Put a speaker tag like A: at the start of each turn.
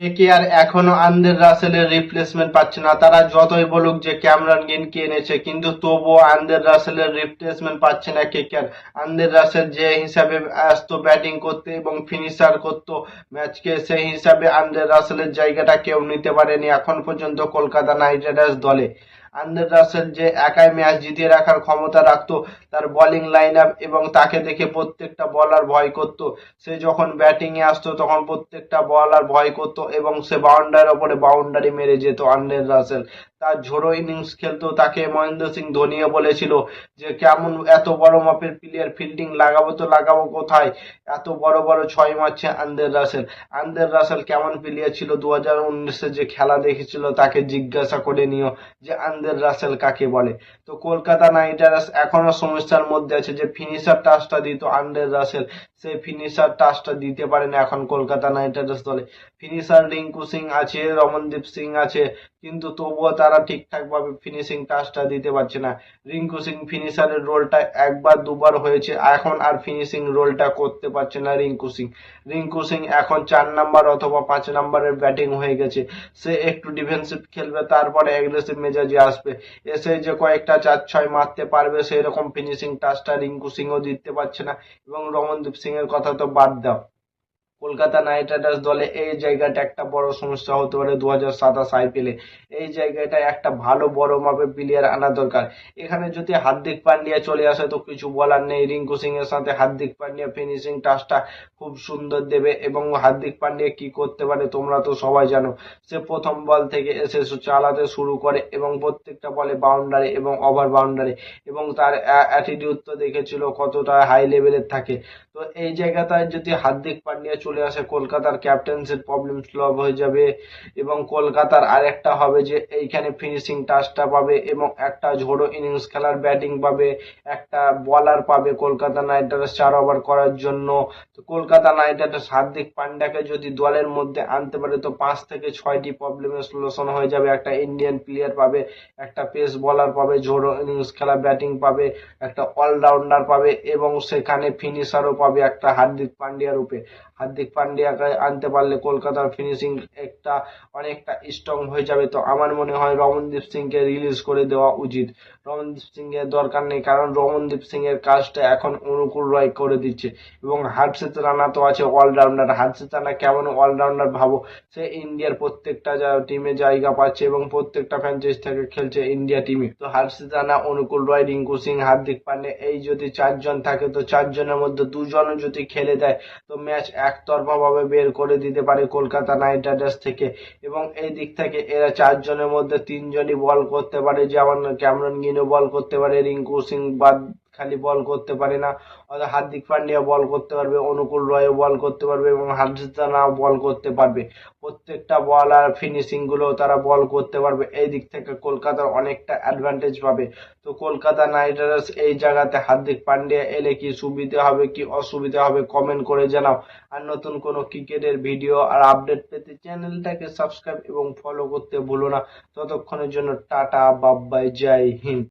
A: KKR এখনো Andre রাসেলের replacement পাচ্ছে না। তারা যতই বলুক যে ক্যামেরন গ্রিনকে এনেছে, কিন্তু তবুও আন্দ্রে রাসেলের রিপ্লেসমেন্ট পাচ্ছে না কেকেআর। আন্দ্রে রাসেল যে হিসাবে আসতো ব্যাটিং করতে এবং ফিনিশার করতো ম্যাচকে, সেই হিসাবে আন্দ্রে রাসেলের জায়গাটা কেউ নিতে পারেনি এখন পর্যন্ত কলকাতা নাইট রাইডার্স দলে। আন্দ্রে রাসেল যে একাই ম্যাচ জিতিয়ে রাখার ক্ষমতা রাখতো, তার বোলিং লাইন আপ এবং তাকে দেখে প্রত্যেকটা বলার ভয় করতো। সে যখন ব্যাটিং এ আসতো তখন প্রত্যেকটা বলার ভয় করতো এবং সে বাউন্ডারির ওপরে বাউন্ডারি মেরে যেত আন্দ্রে রাসেল। তার ঝোড়ো ইনিংস খেলতো, তাকে মহেন্দ্র সিং ধোনিও বলেছিল যে কেমন এত বড় মাপের প্লেয়ার, ফিল্ডিং লাগাবো তো লাগাবো কোথায়, এত বড় বড় ছয় মারছে আন্দ্রে রাসেল। আন্দ্রে রাসেল কেমন প্লেয়ার ছিল 2019-এ যে খেলা দেখেছিল তাকে জিজ্ঞাসা করে নিও যে আন্দ্রে রাসেল কাকে বলে। তো কলকাতা নাইট রাইডার্স এখনো সমস্যার মধ্যে আছে, যে ফিনিশার টাচটা দিত আন্দ্রে রাসেল, সেই ফিনিশার টাচটা দিতে পারে না এখন কলকাতা নাইট রাইডার্স দলে। ফিনিশার রিঙ্কু সিং আছে, রমনদীপ সিং আছে, কিন্তু তবুও তারা ঠিকঠাক ভাবে ফিনিশিং টাচটা দিতে পারছে না। রিঙ্কু সিং ফিনিশারের রোলটা একবার দুবার হয়েছে, এখন আর ফিনিশিং রোলটা করতে পারছে না রিঙ্কু সিং। রিঙ্কু সিং এখন 4 নাম্বার অথবা 5 নাম্বারের ব্যাটিং হয়ে গেছে। সে একটু ডিফেন্সিভ খেলবে, তারপরে অ্যাগ্রেসিভ মেজাজে আসবে, এসে যে কয়েকটা 4-6 মারতে পারবে সেই রকম ফিনিশিং টাচটা রিঙ্কু সিংও দিতে পারছে না। এবং রমনদীপ সিং এর কথা তো বাদ দাও, কলকাতা নাইট রাইডার্স দলে এই জায়গাটা একটা বড় সমস্যা হতে পারে 2027 আইপিএলে। এই জায়গাটায় একটা ভালো বড় মাপের প্লেয়ার আনা দরকার। এখানে যদি হার্দিক পান্ডিয়া চলে আসে তো কিছু বলার নেই, রিঙ্কু সিং এর সাথে হার্দিক পান্ডিয়া ফিনিশিং টাচটা খুব সুন্দর দেবে। এবং হার্দিক পান্ডিয়া কি করতে পারে তোমরা তো সবাই জানো, সে প্রথম বল থেকে এসে চালাতে শুরু করে এবং প্রত্যেকটা বলে বাউন্ডারি এবং ওভার বাউন্ডারি, এবং তার অ্যাটিটিউড তো দেখেছিল কতটা হাই লেভেলের থাকে। তো এই জায়গাটায় যদি হার্দিক পান্ডিয়া চলে আসে, কলকাতার ক্যাপ্টেন্সির প্রবলেম সলভ হয়ে যাবে। এবং কলকাতার আরেকটা হবে যে এইখানে ফিনিশিং টাচটা পাবে এবং একটা ঝোড়ো ইনিংস খেলার ব্যাটিং পাবে, একটা বলার পাবে কলকাতা নাইট রাইডার্স 4 ওভার করার জন্য। তো কলকাতা নাইট রাইডার্স হার্দিক পান্ডিয়াকে যদি দলের মধ্যে আনতে পারে তো 5 থেকে 6টি প্রবলেমের সলিউশন হয়ে যাবে। একটা ইন্ডিয়ান প্লেয়ার পাবে, একটা পেস বলার পাবে, ঝোড়ো ইনিংস খেলা ব্যাটিং পাবে, একটা অলরাউন্ডার পাবে এবং সেখানে ফিনিশারও পাবে একটা হার্দিক পান্ডিয়া রূপে। হার্দিক পান্ডিয়াকে আনতে পারলে কলকাতার ফিনিশিং একটা অনেকটা স্ট্রং হয়ে যাবে। তো আমার মনে হয় রমনদীপ সিংকে রিলিজ করে দেওয়া উচিত। রমনদীপ সিং এর দরকার নেই, কারণ রমনদীপ সিং এর কাজটা এখন অনুকূল রয় করে দিচ্ছে। এবং হর্ষিত রানা তো আছে অলরাউন্ডার। হর্ষিত রানা কেমন অলরাউন্ডার ভাবো, সে ইন্ডিয়ার প্রত্যেকটা টিমে জায়গা পাচ্ছে এবং প্রত্যেকটা ফ্র্যাঞ্চাইজি থেকে খেলছে ইন্ডিয়া টিমে। তো হর্ষিত রানা, অনুকূল রয়, রিঙ্কু সিং, হার্দিক পান্ডে, এই যদি 4 জন থাকে তো 4 জনের মধ্যে 2 জনও যদি খেলে দেয় তো ম্যাচ একতরফা ভাবে বের করে দিতে পারে কলকাতা নাইট রাইডার্স থেকে। এবং এই দিক থেকে এরা 4 জনের মধ্যে 3 জনই বল করতে পারে, যেমন ক্যামেরন গ্রিনও বল করতে পারে, রিঙ্কু সিং বাদ খালি বল করতে পারে না। অর্থাৎ হার্দিক পান্ডিয়া বল করতে পারবে, অনুকূল রয়ও বল করতে পারবে এবং হার্দিক রানাও বল করতে পারবে। প্রত্যেকটা বল আর ফিনিশিং গুলো তারা বল করতে পারবে, এই দিক থেকে কলকাতার অনেকটা অ্যাডভান্টেজ পাবে। তো কলকাতা নাইট রাইডার্স এই জায়গাতে হার্দিক পান্ডিয়া এলে কি সুবিধা হবে কি অসুবিধা হবে কমেন্ট করে জানাও। আর নতুন কোনো ক্রিকেটের ভিডিও আর আপডেট পেতে চ্যানেলটাকে সাবস্ক্রাইব এবং ফলো করতে ভুলো না। ততক্ষণের জন্য টাটা, বাই বাই, জয় হিন্দ।